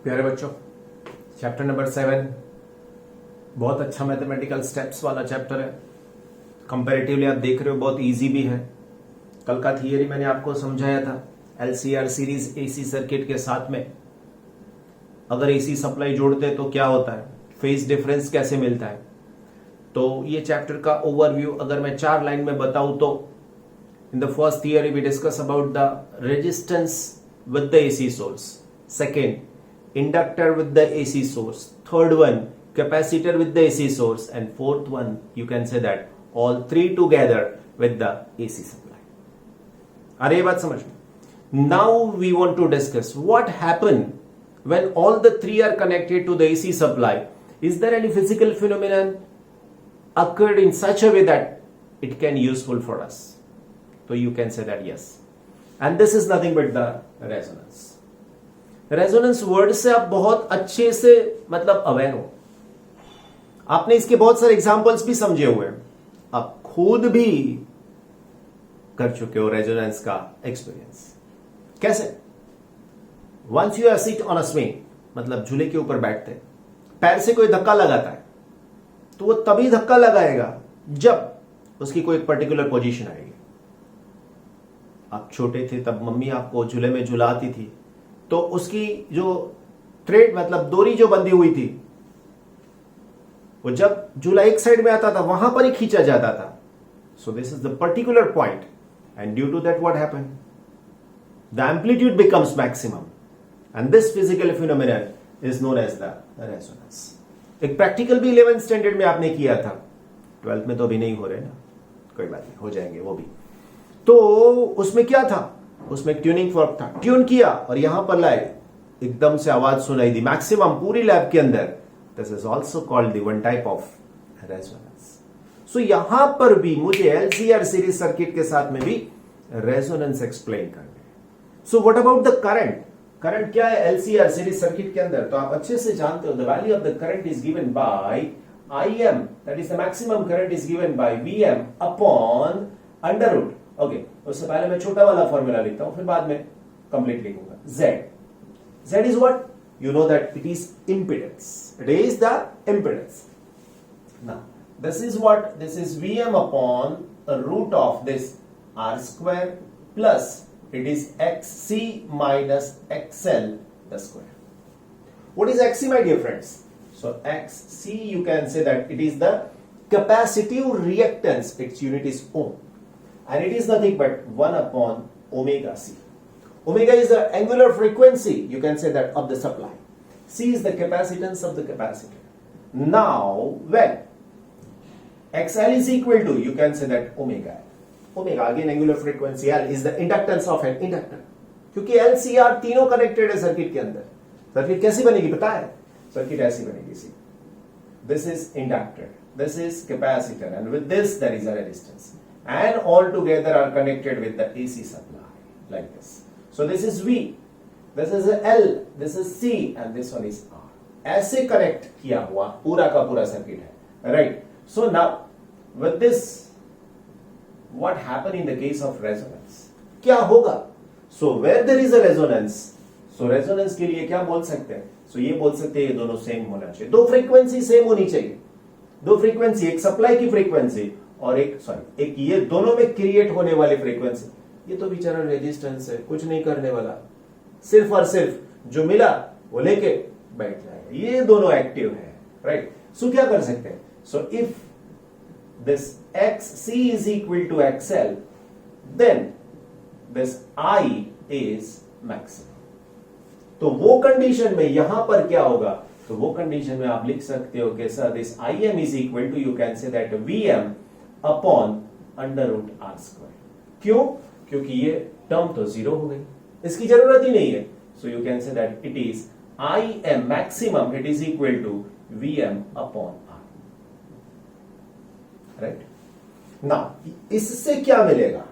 प्यारे बच्चों, chapter number 7 बहुत अच्छा मैथमेटिकल स्टेप्स वाला चैप्टर है। कंपैरेटिवली आप देख रहे हो बहुत इजी भी है। कल का थियरी मैंने आपको समझाया था एलसीआर सीरीज एसी सर्किट के साथ में अगर एसी सप्लाई जोड़ते तो क्या होता है, फेज डिफरेंस कैसे मिलता है। तो ये चैप्टर का ओवरव्यू अगर मैं 4 लाइन में बताऊं तो in the first theory we discuss about the resistance with the AC source, second inductor with the AC source, third one capacitor with the AC source, and fourth one you can say that all three together with the AC supply. अरे ये बात समझ में। Now we want to discuss what happened when all the three are connected to the AC supply. Is there any physical phenomenon occurred in such a way that it can useful for us? So you can say that yes, and this is nothing but the resonance. Resonance word से आप बहुत अच्छे से मतलब aware हो, आपने इसके बहुत सारे एग्जांपल्स भी समझे हुए हैं, आप खुद भी कर चुके हो रेजोनेंस का एक्सपीरियंस। कैसे? Once you are sit on a swing, मतलब झूले के ऊपर बैठते, पैर से कोई धक्का लगाता है तो वो तभी धक्का लगाएगा जब उसकी कोई पर्टिकुलर पोजीशन आएगी। आप छोटे थे तब मम्मी आपको झूले में झुलाती थी तो उसकी जो थ्रेड मतलब डोरी जो बंधी हुई थी वो जब झूला एक साइड में आता था वहां पर ही खींचा जाता था। So this is the particular point and due to that what happened, the amplitude becomes maximum and this physical phenomenon is known as the resonance. एक प्रैक्टिकल भी 11th स्टैंडर्ड में आपने किया था, 12th में तो अभी नहीं हो रहे ना, कोई बात नहीं, हो जाएंगे वो भी। तो उसमें क्या था, उसमें एक ट्यूनिंग फॉर्क था, ट्यून किया और यहां पर लाए, एकदम से आवाज सुनाई दी मैक्सिमम पूरी लैब के अंदर। This is also called the one type of resonance. So यहां पर भी मुझे एलसीआर सीरीज सर्किट के साथ में भी रेजोनेंस एक्सप्लेन करना है। So what about the current? Current क्या है एलसीआर सीरीज सर्किट के अंदर? तो आप अच्छे से जानते हो the value of the current is given by IM, that is the maximum current is given by VM upon under root. Okay, उससे पहले मैं छोटा वाला फॉर्मूला लिखता हूं, फिर बाद में कंप्लीट लिखूंगा। Z is what? You know that it is impedance, it is the impedance. Now this is what? This is VM upon root of this R square plus it is XC minus XL the square. What is XC my dear friends? So XC you can say that it is the capacitive reactance, its unit is ohm. And it is nothing but 1 upon omega C. Omega is the angular frequency, you can say that, of the supply. C is the capacitance of the capacitor. Now, when XL is equal to, you can say that omega. Omega, again angular frequency, L is the inductance of an inductor. क्योंकि LCR तीनों connected है circuit के अंदर। Circuit कैसी बनेगी पता है? Circuit ऐसी बनेगी, सी। This is inductor, this is capacitor, and with this there is a resistance. And all together are connected with the AC supply like this. So this is V, this is L, this is C, and this one is R. ऐसे connect किया हुआ पूरा का पूरा circuit है, right? So now with this, what happen in the case of resonance? क्या होगा? So where there is a resonance, so resonance के लिए क्या बोल सकते हैं? So ये बोल सकते हैं ये दोनों सेम होना चाहिए, दो फ्रीक्वेंसी सेम होनी चाहिए। दो फ्रीक्वेंसी, एक सप्लाई की फ्रीक्वेंसी और एक ये दोनों में क्रिएट होने वाली फ्रीक्वेंसी। ये तो बेचारा रेजिस्टेंस है, कुछ नहीं करने वाला, सिर्फ और सिर्फ जो मिला वो लेके बैठ जाएगा। ये दोनों एक्टिव है, राइट? सो क्या कर सकते हैं? So if this XC is equal to XL, then this I is maximum. तो वो कंडीशन में यहां पर क्या होगा? तो वो कंडीशन में आप लिख सकते हो कि sir this IM is equal to, you can say that VM upon under root R square. क्यों? क्योंकि ये टर्म तो जीरो हो गई, इसकी जरूरत ही नहीं है। So you can say that it is IM maximum, it is equal to VM upon R, right? Now इससे क्या मिलेगा?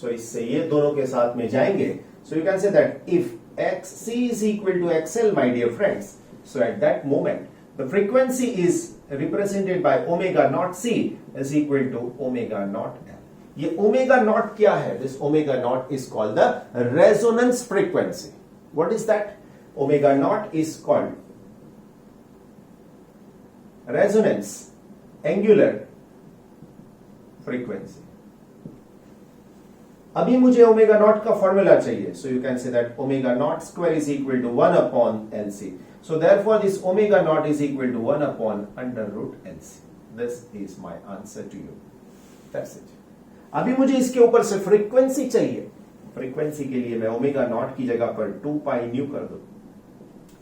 सो इससे ये दोनों के साथ में जाएंगे। सो you can say that if XC is equal to XL, my dear friends, so at that moment the frequency is represented by omega naught C is equal to omega naught L. ये omega naught क्या है? This omega naught is called the resonance frequency. What is that? Omega naught is called resonance angular frequency. अभी मुझे omega naught का formula चाहिए, so you can say that omega naught square is equal to 1 upon LC. So therefore this omega naught is equal to 1 upon under root LC. This is my answer to you, that's it. अभी मुझे इसके ऊपर से frequency चाहिए। Frequency के लिए मैं omega naught की जगह पर 2 पाई न्यू कर दूं।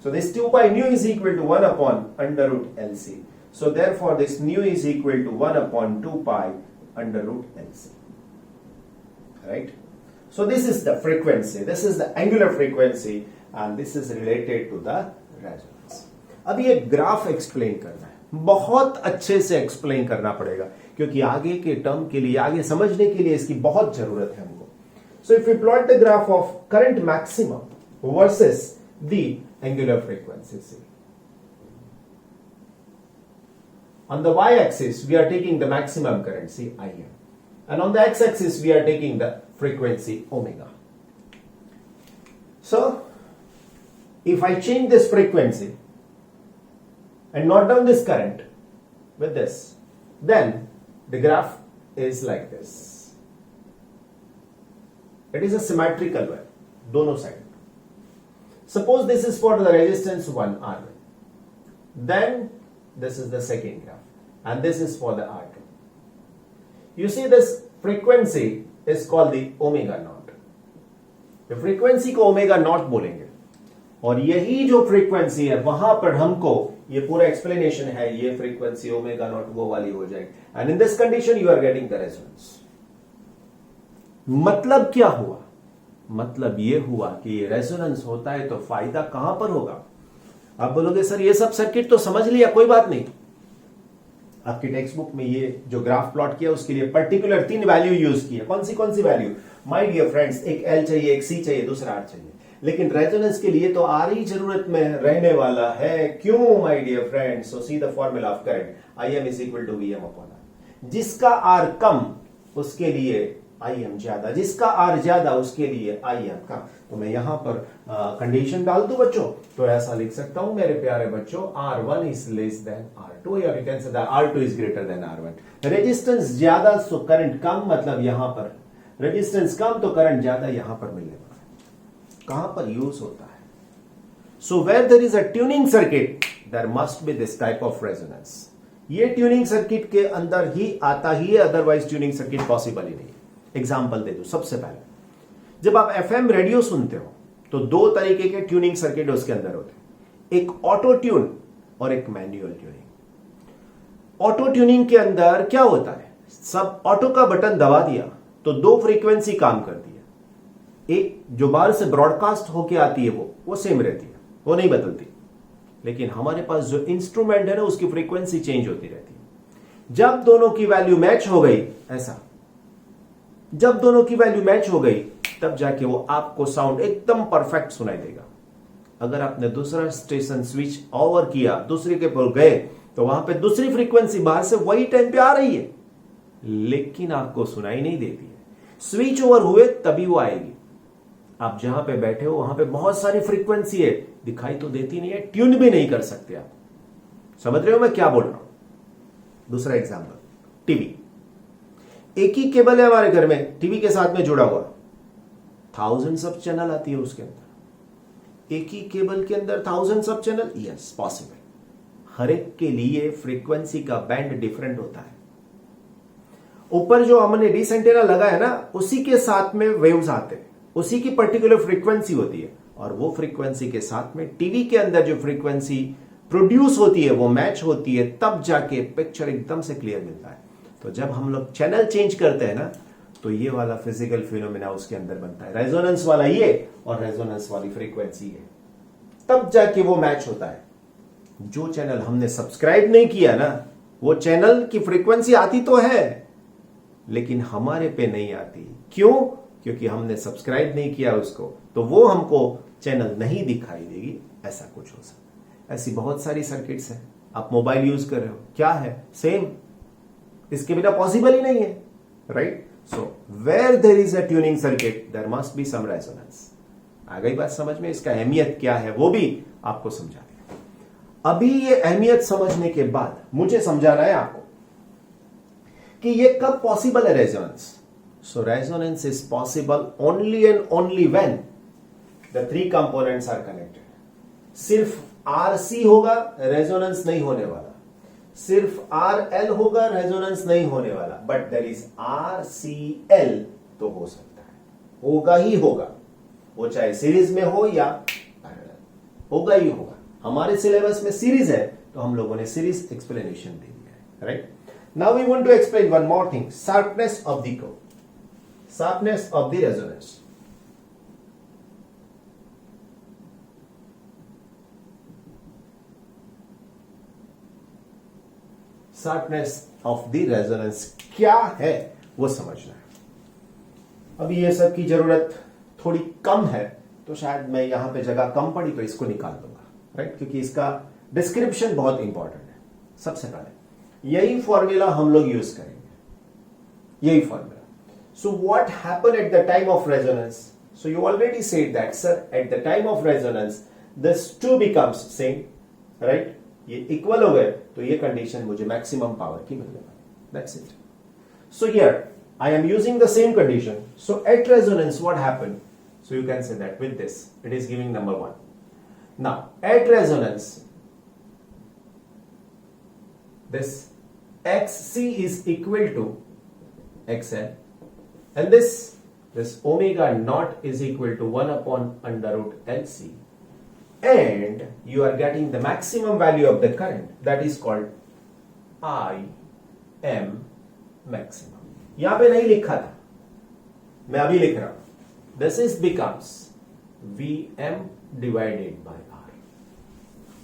So this 2 pi nu is equal to 1 upon under root LC. So therefore this nu is equal to 1 upon 2 pi under root LC. Right? So this is the frequency. This is the angular frequency and this is related to the resonance. अब ये graph explain करना है, बहुत अच्छे से explain करना पड़ेगा क्योंकि आगे के टर्म के लिए, आगे समझने के लिए इसकी बहुत जरूरत है हमको. So if we plot the graph of current maximum versus the angular frequency, see. On the y-axis, we are taking the maximum current, see, Im. And on the x-axis, we are taking the frequency, omega. So, if I change this frequency and note down this current with this, then the graph is like this. It is a symmetrical one, dono side. Suppose this is for the resistance 1 R1. Then this is the second graph and this is for the R2. You see this frequency is called the omega naught. The frequency को omega naught बोलेंगे और यही जो frequency है वहां पर हमको ये पूरा explanation है, ये frequency omega naught वो वाली हो जाएगी and in this condition you are getting the resonance. मतलब क्या हुआ? मतलब ये हुआ कि ये resonance होता है तो फायदा कहां पर होगा? आप बोलोगे सर ये सब सर्किट तो समझ लिया, कोई बात नहीं। आपकी टेक्स्ट बुक में ये जो ग्राफ प्लॉट किया उसके लिए पर्टिकुलर 3 वैल्यू यूज किया। कौन सी वैल्यू? माय डियर फ्रेंड्स, एक एल चाहिए, एक सी चाहिए, दूसरा आर चाहिए। लेकिन रेजोनेंस के लिए तो आर ही जरूरत में रहने वाला है। क्यों my dear friends? So see the formula of current, I M is equal to V M upon R. जिसका आर कम उसके लिए आई एम ज्यादा, जिसका आर ज्यादा उसके लिए आई एम कम। तो मैं यहां पर कंडीशन डाल दूं बच्चों, तो ऐसा लिख सकता हूं मेरे प्यारे बच्चों, R1 is less than R2 या यू कैन से R2 is greater than R1। Resistance ज्यादा तो करंट कम, मतलब यहां पर रेजिस्टेंस कम तो करंट ज्यादा यहां पर मिलने वाला है। कहां पर यूज होता है? So where there is a tuning circuit there must be this type of resonance. ये ट्यूनिंग सर्किट के अंदर ही आता ही है, अदरवाइज ट्यूनिंग सर्किट पॉसिबल ही नहीं है। एग्जाम्पल दे दो। सबसे पहले जब आप एफएम रेडियो सुनते हो तो 2 तरीके के ट्यूनिंग सर्किट उसके अंदर होते हैं, एक ऑटो ट्यून और एक मैन्युअल ट्यूनिंग। ऑटो ट्यूनिंग के अंदर क्या होता है? सब ऑटो का बटन दबा दिया तो 2 फ्रीक्वेंसी काम करती है। एक जो बाहर से ब्रॉडकास्ट होके आती है वो सेम रहती है, वो नहीं बदलती। लेकिन हमारे पास जो इंस्ट्रूमेंट है ना उसकी फ्रीक्वेंसी चेंज होती रहती है। जब दोनों की वैल्यू मैच हो गई, ऐसा जब दोनों की वैल्यू मैच हो गई तब जाके वो आपको साउंड एकदम परफेक्ट सुनाई देगा। अगर आपने दूसरा स्टेशन स्विच ओवर किया, दूसरे के पर गए, तो वहां पे दूसरी फ्रीक्वेंसी बाहर से वही टाइम पे आ रही है लेकिन आपको सुनाई नहीं देती है। स्विच ओवर हुए तभी वो आएगी। आप जहां पे बैठे हो वहां पे बहुत सारी फ्रीक्वेंसी है, दिखाई तो देती नहीं है, ट्यून भी नहीं कर सकते आप। समझ रहे हो मैं क्या बोल रहा हूं? दूसरा एग्जाम्पल, टीवी। एक ही केबल है हमारे घर में, टीवी के साथ में जुड़ा हुआ, थाउजेंड्स ऑफ चैनल आती है उसके अंदर। एक ही केबल के अंदर thousands of channel, yes possible. हर एक के लिए फ्रीक्वेंसी का बैंड डिफरेंट होता है। ऊपर जो हमने डिश एंटेना लगा है ना, उसी के साथ में वेव्स आते हैं, उसी की पर्टिकुलर फ्रीक्वेंसी होती है और वो फ्रीक्वेंसी के साथ में टीवी के अंदर जो फ्रीक्वेंसी प्रोड्यूस होती है वो मैच होती है, तब जाके पिक्चर एकदम से क्लियर मिलता है। तो जब हम लोग चैनल चेंज करते हैं ना तो ये वाला फिजिकल फिनोमेना उसके अंदर बनता है। रेजोनेंस वाला ये और रेजोनेंस वाली फ्रीक्वेंसी है, तब जाके वो मैच होता है। जो चैनल हमने सब्सक्राइब नहीं किया ना, वो चैनल की फ्रीक्वेंसी आती तो है लेकिन हमारे पे नहीं आती। क्यों? क्योंकि हमने सब्सक्राइब नहीं किया उसको, तो वो हमको चैनल नहीं दिखाई देगी। ऐसा कुछ हो सकता है। ऐसी बहुत सारी सर्किट्स हैं। आप मोबाइल यूज कर रहे हो, क्या है? सेम, इसके बिना पॉसिबल ही नहीं है, right? So where there is a tuning circuit there must be some resonance. आ गई बात समझ में? इसका अहमियत क्या है वो भी आपको समझा दिया। अभी ये अहमियत समझने के बाद मुझे समझाना है आपको कि ये कब पॉसिबल है resonance. So resonance is possible only and only when the three components are connected. सिर्फ RC होगा, रेजोनेंस नहीं होने वाला। सिर्फ RL होगा, रेजोनेंस नहीं होने वाला। बट देयर इज RCL तो हो सकता है, होगा ही होगा, वो चाहे सीरीज में हो या पैरेलल, होगा ही होगा। हमारे सिलेबस में सीरीज है तो हम लोगों ने सीरीज एक्सप्लेनेशन दे दिया है, right. Now we want to explain one more thing, sharpness of the curve, sharpness of the resonance. Sharpness of the resonance क्या है वो समझना है। अभी ये सब की जरूरत थोड़ी कम है तो शायद मैं यहां पे जगह कम पड़ी तो इसको निकाल दूंगा, राइट, क्योंकि इसका डिस्क्रिप्शन बहुत इंपॉर्टेंट है। सबसे पहले यही फॉर्मूला हम लोग यूज करेंगे, यही formula. So what happen at the time of resonance? So you already said that sir at the time of resonance this to becomes same, right. ये इक्वल हो गए तो ये कंडीशन मुझे मैक्सिमम पावर की मिलने वाली, that's it. So here I am using the same condition. So at resonance what happened? So you can say that with this it is giving number 1. Now at resonance this XC is equal to XL and this omega naught is equal to 1 upon under root LC, and you are getting the maximum value of the current, that is called IM maximum. यहां पे नहीं लिखा था, मैं अभी लिख रहा हूं। This is becomes VM divided by R,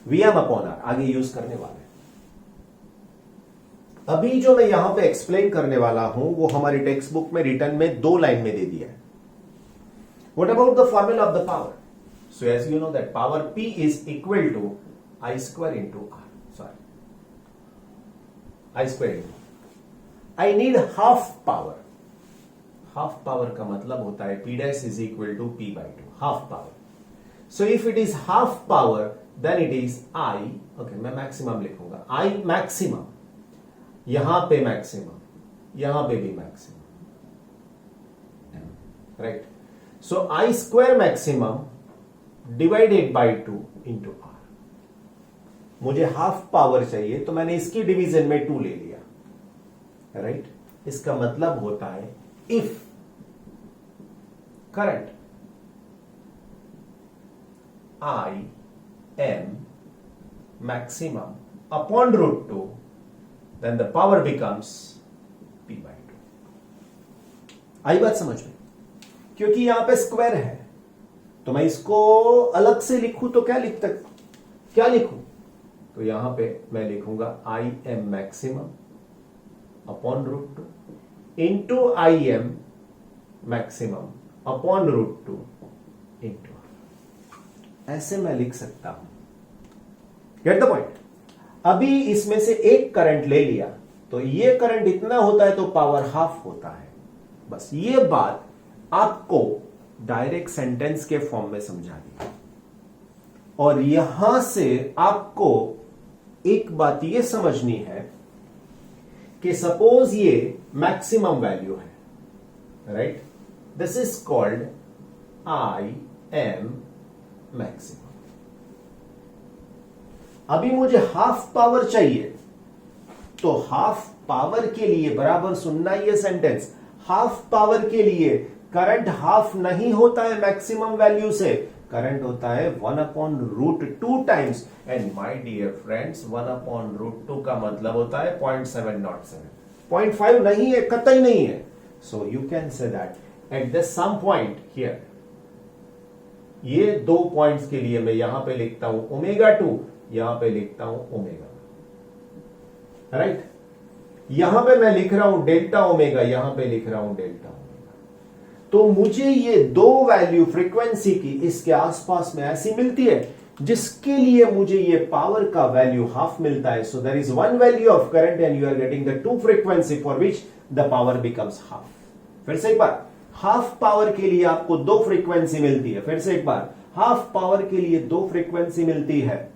VM upon R आगे यूज करने वाले हैं। अभी जो मैं यहां पे एक्सप्लेन करने वाला हूं वो हमारी टेक्स्ट बुक में रिटर्न में 2 लाइन में दे दिया है। What about the formula of the power? So as you know that power P is equal to I square into R, sorry I square into, I need half power. Half power का मतलब होता है P dash is equal to P by 2, half power. So if it is half power then it is I, okay मैं maximum लिखूंगा, I maximum, यहां पे maximum, यहां पे भी maximum, right. So I square maximum divided by 2 into R। मुझे half power चाहिए तो मैंने इसकी डिवीजन में 2 ले लिया, राइट। इसका मतलब होता है if current IM maximum upon root 2 then the power becomes P by 2। आई बात समझ में? क्योंकि यहां पे स्क्वायर है तो मैं इसको अलग से लिखूं तो क्या लिखूं? तो यहां पे मैं लिखूंगा IM maximum upon root 2 into IM maximum upon root 2 into, ऐसे मैं लिख सकता हूं। Get the point? अभी इसमें से एक करंट ले लिया तो ये करंट इतना होता है तो पावर हाफ होता है। बस ये बात आपको डायरेक्ट सेंटेंस के फॉर्म में समझा दी, और यहां से आपको एक बात ये समझनी है कि सपोज ये मैक्सिमम वैल्यू है, right, this is called IM maximum. अभी मुझे हाफ पावर चाहिए तो हाफ पावर के लिए बराबर सुनना ये सेंटेंस, हाफ पावर के लिए करंट हाफ नहीं होता है मैक्सिमम वैल्यू से, करंट होता है 1 upon root 2 times. And my dear friends 1 upon root 2 का मतलब होता है 0.707, 0.5 नहीं है, कतई नहीं है। So you can say that at the same point here, ये 2 पॉइंट्स के लिए मैं यहां पे लिखता हूं ω2, यहां पे लिखता हूं ओमेगा, राइट। यहां पे मैं लिख रहा हूं डेल्टा ओमेगा, यहां पे लिख रहा हूं डेल्टा ओमेगा। तो मुझे ये 2 वैल्यू फ्रीक्वेंसी की इसके आसपास में ऐसी मिलती है जिसके लिए मुझे ये पावर का वैल्यू हाफ मिलता है। So there is 1 value of current and you are getting the 2 frequency for which the power becomes half. फिर से एक बार, हाफ पावर के लिए आपको दो फ्रीक्वेंसी मिलती है। फिर से एक बार, हाफ पावर के लिए दो फ्रीक्वेंसी मिलती है,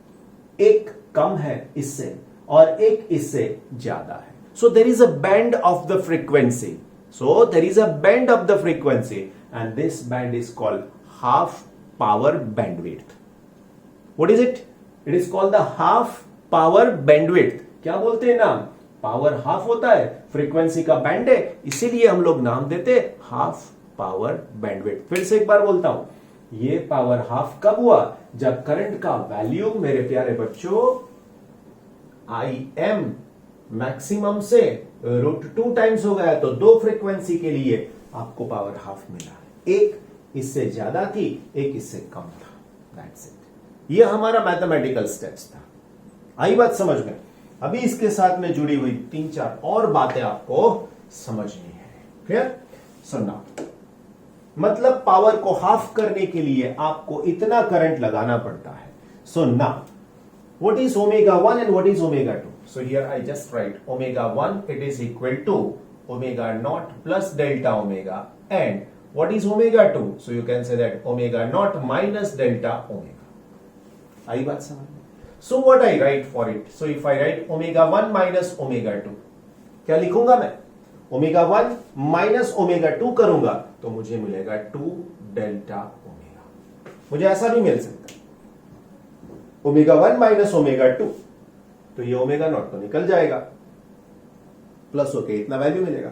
एक कम है इससे और एक इससे ज्यादा है। So there is a band of the frequency, so there is a band of the frequency and this band is called half power bandwidth. What is it? It is called the half power bandwidth. क्या बोलते हैं नाम? Power half होता है, frequency का band है, इसीलिए हम लोग नाम देते हाफ पावर बैंडविड्थ। फिर से एक बार बोलता हूं, ये पावर हाफ कब हुआ? जब करंट का वैल्यू मेरे प्यारे बच्चों IM मैक्सिमम से √2 टाइम्स हो गया, तो दो फ्रीक्वेंसी के लिए आपको पावर हाफ मिला। एक इससे ज्यादा थी, एक इससे कम था। That's it. ये हमारा मैथमेटिकल स्टेप्स था। आई बात समझ में? अभी इसके साथ में जुड़ी हुई 3-4 और बातें आपको समझनी है। क्लियर? सुनना, मतलब पावर को हाफ करने के लिए आपको इतना करंट लगाना पड़ता है। So now what is omega 1 and what is omega 2? So here I just write omega 1, it is equal to omega naught plus delta omega, and what is omega 2? So you can say that omega naught minus delta omega. आई बात समझ में? So what I write for it? So if I write omega 1 minus omega 2, क्या लिखूंगा मैं? omega 1 minus omega 2 करूंगा तो मुझे मिलेगा 2 delta omega। मुझे ऐसा भी मिल सकता है, ओमेगा 1 माइनस ओमेगा 2, तो ये ओमेगा नॉट तो निकल जाएगा, प्लस होके इतना वैल्यू मिलेगा।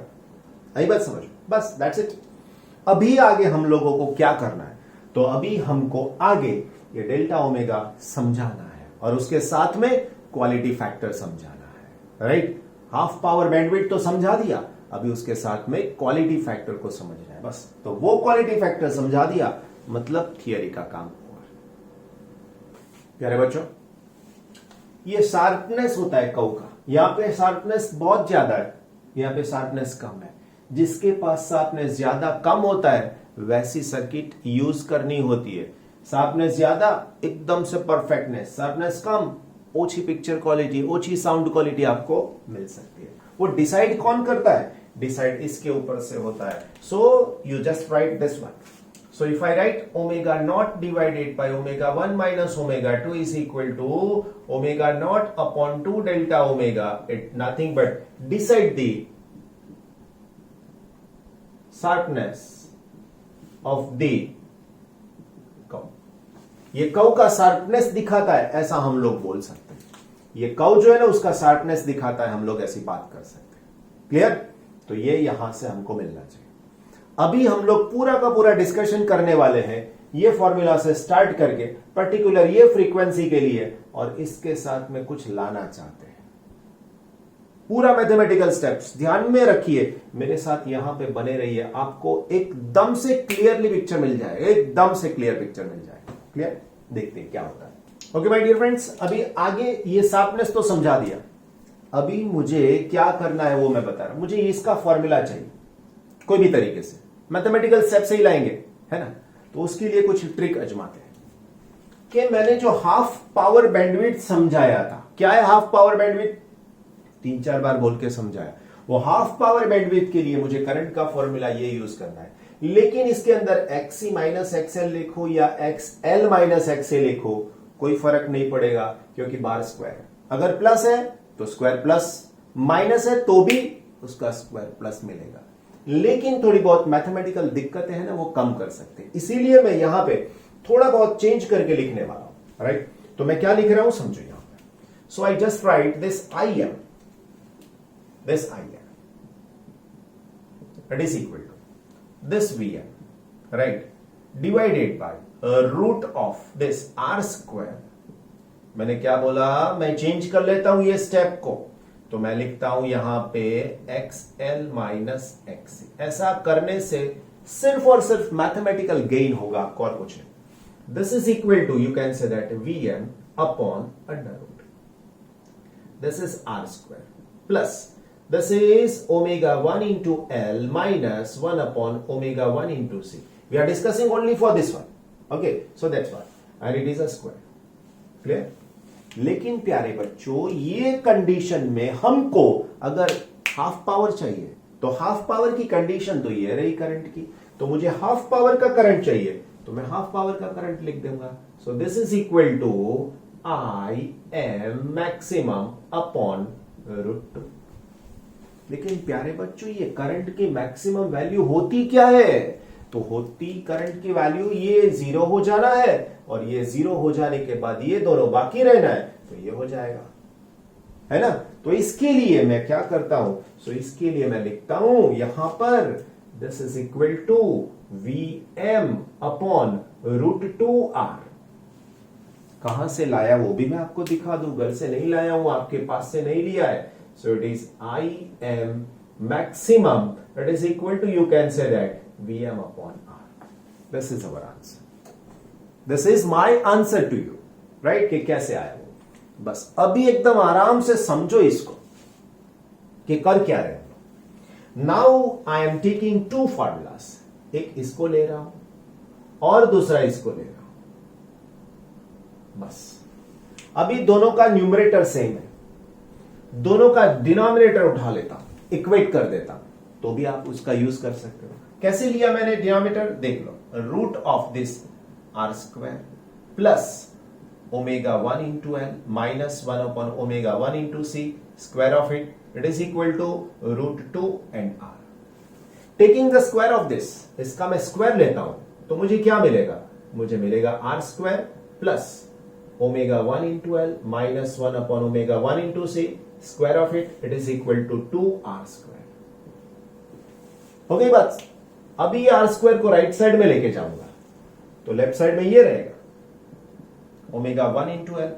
आई बात समझ? बस दैट्स इट। अभी आगे हम लोगों को क्या करना है? तो अभी हमको आगे ये डेल्टा ओमेगा समझाना है और उसके साथ में क्वालिटी फैक्टर समझाना है। राइट? हाफ पावर बैंडविड्थ तो समझा दिया, अभी उसके साथ में क्वालिटी फैक्टर को समझना है बस। तो वो क्वालिटी फैक्टर समझा दिया, मतलब थियरी का काम। प्यारे बच्चों, ये शार्पनेस होता है कव का, यहां पे शार्पनेस बहुत ज्यादा है, यहां पे शार्पनेस कम है। जिसके पास शार्पनेस ज्यादा कम होता है वैसी सर्किट यूज करनी होती है। शार्पनेस ज्यादा एकदम से परफेक्टनेस, शार्पनेस कम ओछी पिक्चर क्वालिटी, ओछी साउंड क्वालिटी आपको मिल सकती है। वो डिसाइड कौन करता है? डिसाइड इसके ऊपर से होता है। So you just write this one. So if I write omega naught divided by omega 1 minus omega 2 is equal to omega naught upon 2 delta omega, it nothing but decide the sharpness of the curve। ये curve का sharpness दिखाता है, ऐसा हम लोग बोल सकते हैं। ये कर्व जो है ना, उसका शार्पनेस दिखाता है, हम लोग ऐसी बात कर सकते हैं। क्लियर? तो ये यहां से हमको मिलना चाहिए। अभी हम लोग पूरा का पूरा डिस्कशन करने वाले हैं ये फॉर्मूला से स्टार्ट करके पर्टिकुलर ये फ्रीक्वेंसी के लिए, और इसके साथ में कुछ लाना चाहते हैं। पूरा मैथमेटिकल स्टेप्स ध्यान में रखिए, मेरे साथ यहां पे बने रहिए, आपको एकदम से क्लियरली पिक्चर मिल जाएगा, एकदम से क्लियर पिक्चर मिल जाएगा। क्लियर? देखते हैं क्या होता है। ओके माय डियर फ्रेंड्स, अभी आगे ये शार्पनेस तो समझा दिया, अभी मुझे क्या करना है वो मैं बता रहा हूं। मुझे इसका फॉर्मूला चाहिए, कोई भी तरीके से मैथमेटिकल स्टेप से ही लाएंगे, है ना? तो उसके लिए कुछ ट्रिक आजमाते हैं कि मैंने जो हाफ पावर बैंडविड्थ समझाया था, क्या है हाफ पावर बैंडविड्थ? 3-4 बार बोल के समझाया। वो हाफ पावर बैंडविड्थ के लिए मुझे करंट का फॉर्मूला ये यूज करना है, लेकिन इसके अंदर XC माइनस XL लिखो या XL माइनस XA लिखो, कोई फर्क नहीं पड़ेगा, क्योंकि बार स्क्वायर है। अगर प्लस है तो स्क्वायर प्लस, माइनस है तो भी उसका स्क्वायर प्लस मिलेगा। लेकिन थोड़ी बहुत मैथमेटिकल दिक्कतें हैं ना, वो कम कर सकते हैं, इसीलिए मैं यहां पे थोड़ा बहुत चेंज करके लिखने वाला हूं। राइट? तो मैं क्या लिख रहा हूं समझो यहां पे। So I just write this IM that is equal to this VM, right, divided by root of this R square। मैंने क्या बोला? मैं चेंज कर लेता हूं ये स्टेप को, तो मैं लिखता हूं यहां पे XL माइनस XC। ऐसा करने से सिर्फ और सिर्फ मैथमेटिकल गेन होगा, और कुछ नहीं। This is equal to, you can say that VM upon under root, this is R square plus this is omega 1 into L minus 1 upon omega 1 into C। We are discussing only for this one, okay, so that's why, and it is a square। clear? लेकिन प्यारे बच्चों, ये condition में हमको अगर half power चाहिए, तो half power की कंडीशन तो ये रही करंट की। तो मुझे हाफ पावर का करंट चाहिए, तो मैं हाफ पावर का करंट लिख दूंगा. So this is equal to I M maximum upon √2. लेकिन प्यारे बच्चों, ये करंट की मैक्सिमम वैल्यू होती क्या है? तो होती करंट की वैल्यू ये 0 हो जाना है, और ये 0 हो जाने के बाद ये दोनों बाकी रहना है, तो ये हो जाएगा, है ना. तो इसके लिए मैं क्या करता हूं? सो इसके लिए मैं लिखता हूं यहां पर this is equal to Vm upon √2R. कहां से लाया वो भी मैं आपको दिखा दूं, घर से नहीं लाया हूं, आपके पास से नहीं लिया है. सो it is Im maximum, that is equal to, you can say that, Vm upon R. This is our answer. This is my answer to you, right? कि कैसे आया वो. बस अभी एकदम आराम से समझो इसको कि कर क्या रहे हैं. Now I am taking 2 formulas. एक इसको ले रहा हूं और दूसरा इसको ले रहा हूं. बस अभी दोनों का न्यूमरेटर सेम है, दोनों का डिनोमिनेटर उठा लेता हूं, इक्वेट कर देता हूं, तो भी आप उसका यूज कर सकते हो. कैसे लिया मैंने डिनोमिनेटर? देख लो. Root of this R square plus omega 1 into L minus 1 upon omega 1 into C square of it is equal to √2 and R. Taking the square of this, इसका मैं स्क्वायर लेता हूं, तो मुझे क्या मिलेगा? मुझे मिलेगा R square plus omega 1 into L minus 1 upon omega 1 into C square of it is equal to 2r square. हो गई बात. अभी ये आर स्क्वायर को राइट साइड में लेके जाऊंगा, तो लेफ्ट साइड में ये रहेगा omega 1 into L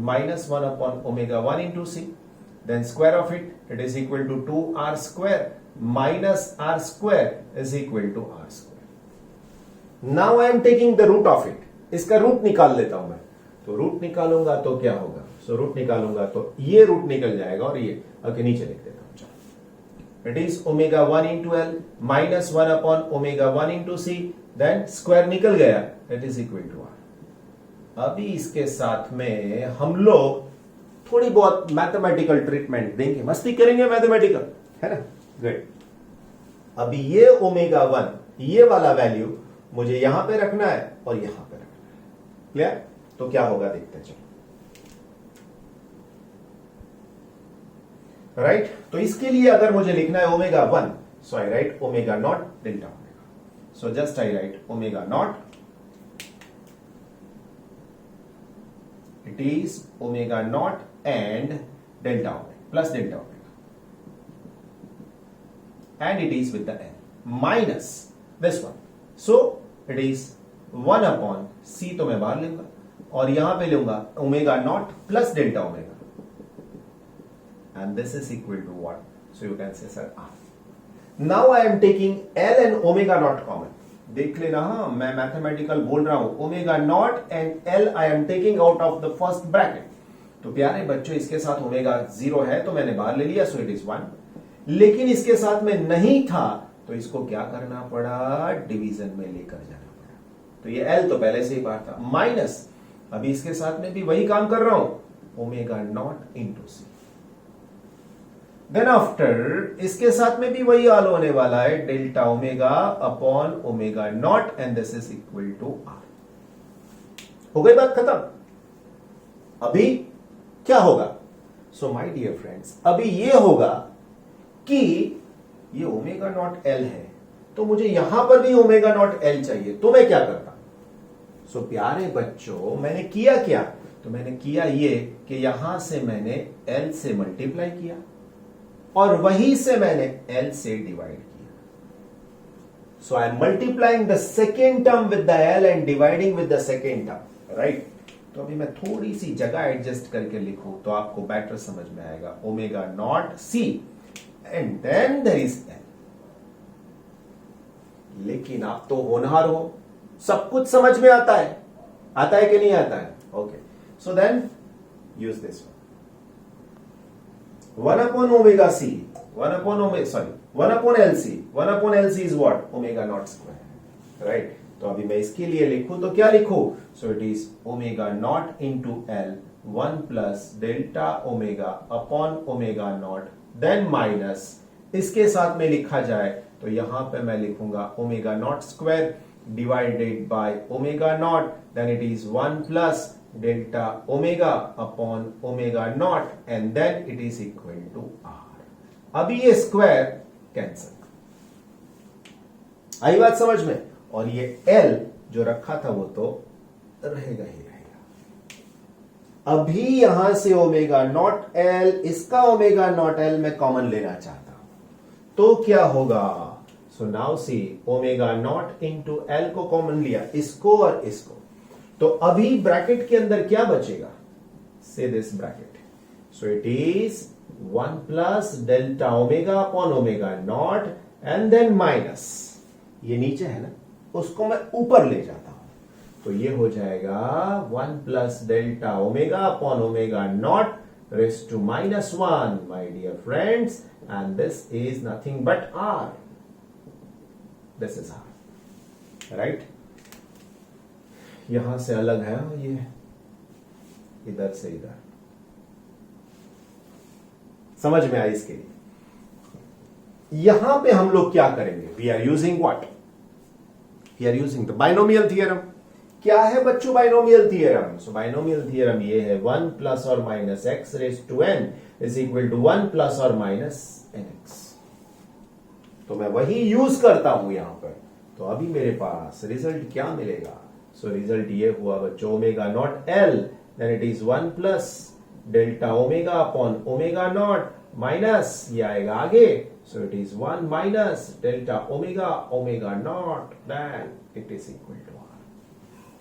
minus 1 upon omega 1 into C, then square of it is equal to 2r स्क्वायर minus r square is equal to r square. Now I am taking the root of it. इसका root निकाल लेता हूं मैं. तो root निकालूंगा तो क्या होगा? सो रूट निकालूंगा तो ये रूट निकल जाएगा, और ये ओके नीचे लिख देता हूं. चलो, it is omega 1 into L minus 1 upon omega 1 into C, then square निकल गया, it is equal to R. अभी इसके साथ में हम लोग थोड़ी बहुत मैथमेटिकल ट्रीटमेंट देंगे, मस्ती करेंगे मैथमेटिकल, है ना. गुड. अभी ये ओमेगा 1 ये वाला वैल्यू मुझे यहां पे रखना है और यहां पे रखना है. क्लियर? तो क्या होगा देखते चलो. राइट. तो इसके लिए अगर मुझे लिखना है omega 1, so I right omega naught delta omega. So just I right omega naught, it is omega not and delta omega plus delta omega, and it is with the n minus this one. So it is 1 upon c, तो मैं बाहर लूंगा और यहां पे लूंगा omega naught plus delta omega, and this is equal to what? So you can say sir r. Now I am taking l and omega not common. देख लेना, हाँ मैं मैथमेटिकल बोल रहा हूं. Omega not and l I am taking out of the first bracket. तो प्यारे बच्चों, इसके साथ ओमेगा 0 है तो मैंने बाहर ले लिया, so it is 1. लेकिन इसके साथ में नहीं था तो इसको क्या करना पड़ा? डिवीजन में लेकर जाना पड़ा. तो ये L तो पहले से ही बाहर था, माइनस अभी इसके साथ में भी वही काम कर रहा हूं, omega naught into C. Then after इसके साथ में भी वही हाल होने वाला है, delta omega upon omega not, and this is equal to R. हो गई बात खत्म. अभी क्या होगा? सो माय डियर फ्रेंड्स, अभी ये होगा कि ये ओमेगा नॉट एल है, तो मुझे यहां पर भी ओमेगा नॉट एल चाहिए, तो मैं क्या करता? सो प्यारे बच्चों, मैंने किया क्या? तो मैंने किया ये कि यहां से मैंने एल से मल्टीप्लाई किया और वहीं से मैंने एल से डिवाइड किया. So I am multiplying the second term with the L and dividing with the second term. Right. तो अभी मैं थोड़ी सी जगह एडजस्ट करके लिखूं तो आपको बेटर समझ में आएगा. Omega naught C and then there is n. लेकिन आप तो होनहार हो, सब कुछ समझ में आता है कि नहीं आता है? Okay. So then use this one upon omega C, 1 upon LC. 1 upon LC is what? Omega naught square. Right. तो अभी मैं इसके लिए लिखूं तो क्या लिखूं? So it is omega naught into L 1 plus delta omega upon omega naught, then minus इसके साथ में लिखा जाए तो यहां पे मैं लिखूंगा omega naught square divided by omega naught, then it is 1 plus delta omega upon omega not and then it is equal to R. अभी ये स्क्वायर कैंसल, आई बात समझ में? और ये L जो रखा था वो तो रहेगा ही रहेगा। अभी यहां से ओमेगा नॉट L, इसका ओमेगा नॉट L मैं कॉमन लेना चाहता हूं, तो क्या होगा? So now see omega naught into L को कॉमन लिया, इसको और इसको, तो अभी ब्रैकेट के अंदर क्या बचेगा? Say this bracket, so it is 1 plus delta omega upon omega not and then minus, ये नीचे है ना, उसको मैं ऊपर ले जाता हूं, तो ये हो जाएगा 1 plus delta omega upon omega naught raise to minus 1 my dear friends, and this is nothing but R, this is R, right? यहां से अलग है ये, इधर से इधर, समझ में आई इसके लिए? यहां पे हम लोग क्या करेंगे? We are using what? We are using the binomial theorem. क्या है बच्चों binomial theorem? So binomial theorem ये है 1 प्लस और minus X raise to N is equal to 1 plus और माइनस एन एक्स, तो मैं वही यूज करता हूं यहां पर। तो अभी मेरे पास रिजल्ट क्या मिलेगा? सो रिजल्ट ये हुआ बच्चों omega not L, then it is 1 plus delta omega upon omega not minus, ये आएगा आगे, so it is 1 minus delta omega omega naught, then it is equal to R.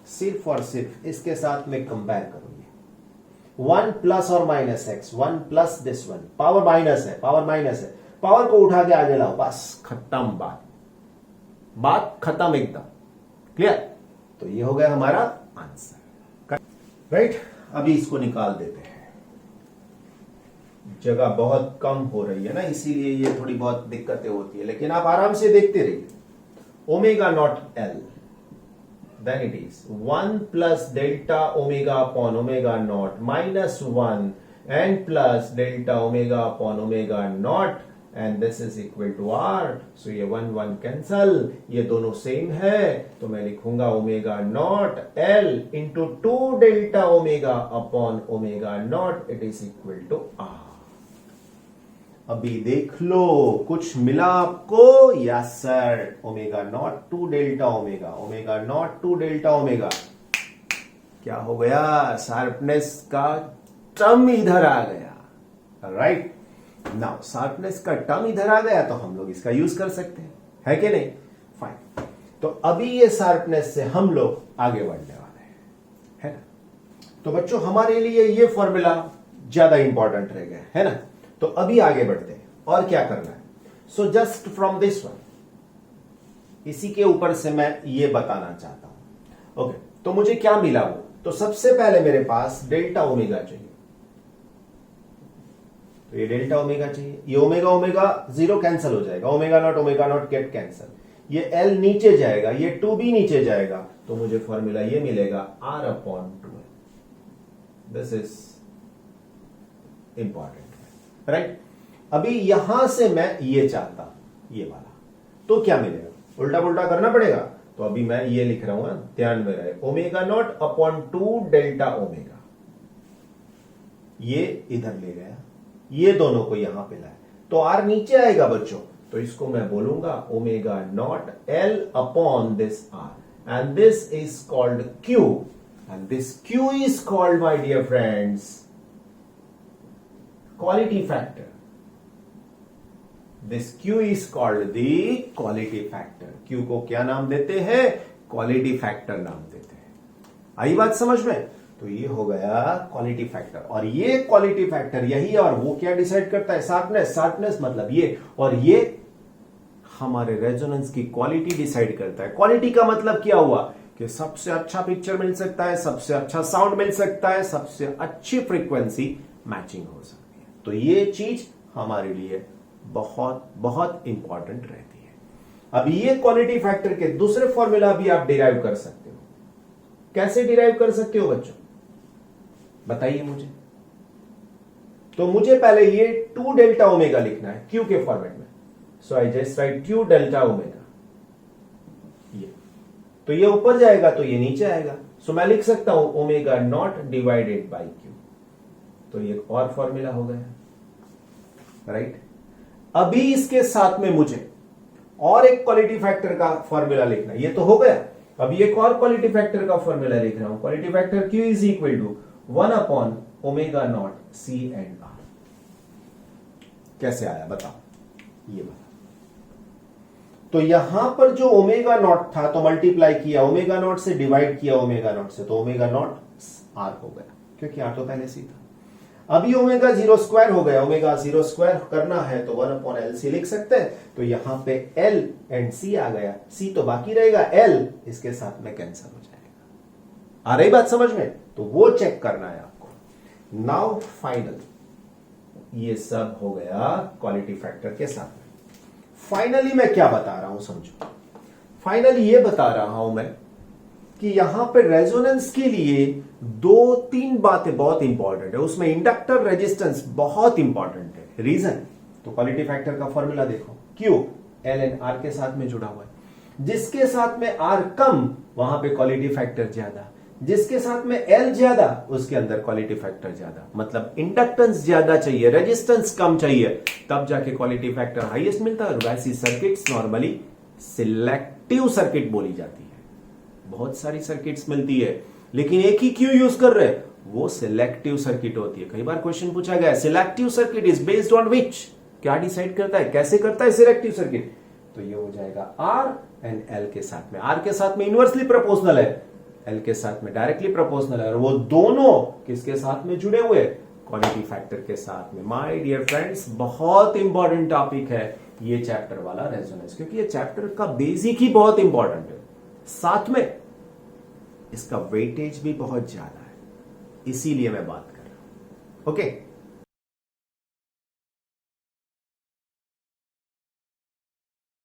सिर्फ और सिर्फ इसके साथ में कंपेयर करूंगी, 1 प्लस और minus x, 1 plus this one, power minus है, पावर माइनस है, पावर को उठा के आगे लाओ, बस खत्म बात, बात खत्म एकदम, क्लियर? तो ये हो गया हमारा आंसर, राइट? अभी इसको निकाल देते हैं, जगह बहुत कम हो रही है ना, इसीलिए ये थोड़ी बहुत दिक्कतें होती है, लेकिन आप आराम से देखते रहिए। Omega not L, then it is 1 plus delta omega upon omega not minus 1 and plus delta omega upon omega not, and this is equal to R. So ये 1 1 कैंसल, ये दोनों सेम है, तो मैं लिखूंगा omega not L into 2 delta omega upon omega naught, it is equal to R. अभी देख लो कुछ मिला आपको? Yes sir, omega naught 2 delta omega, omega naught 2 delta omega, क्या हो गया? शार्पनेस का टर्म इधर आ गया, राइट? नाउ शार्पनेस का टर्म इधर आ गया तो हम लोग इसका यूज कर सकते हैं, है कि नहीं? फाइन, तो अभी ये शार्पनेस से हम लोग आगे बढ़ने वाले हैं, है ना? तो बच्चों हमारे लिए ये फॉर्मूला ज्यादा इंपॉर्टेंट रह गया, है ना? तो अभी आगे बढ़ते हैं, और क्या करना है? So just from this one, इसी के ऊपर से मैं ये बताना चाहता हूं। ओके, तो मुझे क्या मिला वो? तो सबसे पहले मेरे पास डेल्टा ओमेगा चाहिए, तो ये डेल्टा ओमेगा चाहिए, ये ओमेगा ओमेगा जीरो कैंसिल हो जाएगा, ओमेगा नॉट गेट कैंसिल, ये एल नीचे जाएगा, ये 2 भी नीचे जाएगा, तो मुझे फॉर्मूला ये मिलेगा R upon 2। This is important, right? अभी यहां से मैं ये चाहता हूं, ये वाला, तो क्या मिलेगा? उल्टा पुल्टा करना पड़ेगा, तो अभी मैं ये लिख रहा हूं, ध्यान में रहे, omega naught upon 2 delta omega, ये इधर ले गया, ये दोनों को यहां पे लाया, तो आर नीचे आएगा बच्चों, तो इसको मैं बोलूंगा omega not L upon this R, and this is called Q, and this Q is called my dear friends quality factor. This Q is called the quality factor. Q को क्या नाम देते हैं? क्वालिटी फैक्टर नाम देते हैं। आई बात समझ में? तो ये हो गया क्वालिटी फैक्टर, और ये क्वालिटी फैक्टर यही है, और वो क्या डिसाइड करता है? शार्पनेस। शार्पनेस मतलब ये, और ये हमारे रेजोनेंस की क्वालिटी डिसाइड करता है। क्वालिटी का मतलब क्या हुआ कि सबसे अच्छा पिक्चर मिल सकता है, सबसे अच्छा साउंड मिल सकता है, सबसे अच्छी फ्रीक्वेंसी मैचिंग हो सकती है। तो ये चीज हमारे लिए बहुत बहुत इंपॉर्टेंट रहती है। अब ये क्वालिटी फैक्टर के दूसरे फॉर्मूला भी आप डिराइव कर सकते हो। कैसे डिराइव कर सकते हो बच्चों, बताइए मुझे। तो मुझे पहले ये 2 डेल्टा ओमेगा लिखना है क्यू के फॉर्मेट में। So I just write Q delta omega. ये तो ये ऊपर जाएगा तो ये नीचे आएगा, सो मैं लिख सकता हूं omega not divided by Q. तो ये एक और फॉर्मूला हो गया, राइट। अभी इसके साथ में मुझे और एक क्वालिटी फैक्टर का फॉर्मूला लिखना है। ये तो हो गया, अभी एक और क्वालिटी फैक्टर का फॉर्मूला लिख रहा हूं। Quality factor Q is equal to 1 upon omega naught C and R। कैसे आया बताओ, ये बता। तो यहां पर जो ओमेगा नॉट था तो मल्टीप्लाई किया ओमेगा नॉट से, डिवाइड किया ओमेगा नॉट से, तो ओमेगा नॉट R हो गया, क्योंकि R तो पहले से ही था। अभी ओमेगा 0 स्क्वायर हो गया, ओमेगा 0 स्क्वायर करना है तो 1 अपॉन एल सी लिख सकते हैं। तो यहां पे L एंड C आ गया, C तो बाकी रहेगा, L इसके साथ में कैंसिल हो जाएगा। आ रही बात समझ में? तो वो चेक करना है आपको। नाउ फाइनल, ये सब हो गया क्वालिटी फैक्टर के साथ में। फाइनली मैं क्या बता रहा हूं समझो। फाइनली ये बता रहा हूं मैं कि यहां पे रेजोनेंस के लिए 2-3 बातें बहुत इंपॉर्टेंट है। उसमें इंडक्टर रेजिस्टेंस बहुत इंपॉर्टेंट है। रीजन तो क्वालिटी फैक्टर का फॉर्मूला देखो, Q L एंड R के साथ में जुड़ा हुआ है। जिसके साथ में R कम वहां पे क्वालिटी फैक्टर ज्यादा, जिसके साथ में L ज्यादा उसके अंदर क्वालिटी फैक्टर ज्यादा। मतलब इंडक्टेंस ज्यादा चाहिए, रेजिस्टेंस कम चाहिए, तब जाके क्वालिटी फैक्टर हाईएस्ट मिलता है। और वैसी सर्किट्स नॉर्मली सिलेक्टिव सर्किट बोली जाती है। बहुत सारी सर्किट्स मिलती है लेकिन एक ही क्यू यूज कर रहे हैं, वो सिलेक्टिव सर्किट होती है। कई बार क्वेश्चन पूछा गया selective circuit is based on which, क्या डिसाइड करता है, कैसे करता है सिलेक्टिव सर्किट? तो ये हो जाएगा R एंड L के साथ में। R के साथ में इनवर्सली प्रोपोर्शनल है, L के साथ में डायरेक्टली प्रोपोर्शनल है, और वो दोनों किसके साथ में जुड़े हुए? क्वालिटी फैक्टर के साथ में। माय डियर फ्रेंड्स, बहुत इंपॉर्टेंट टॉपिक है ये चैप्टर वाला रेजोनेंस, क्योंकि ये चैप्टर का बेसिक ही बहुत इंपॉर्टेंट है, साथ में इसका वेटेज भी बहुत ज्यादा है, इसीलिए मैं बात कर रहा हूं। ओके।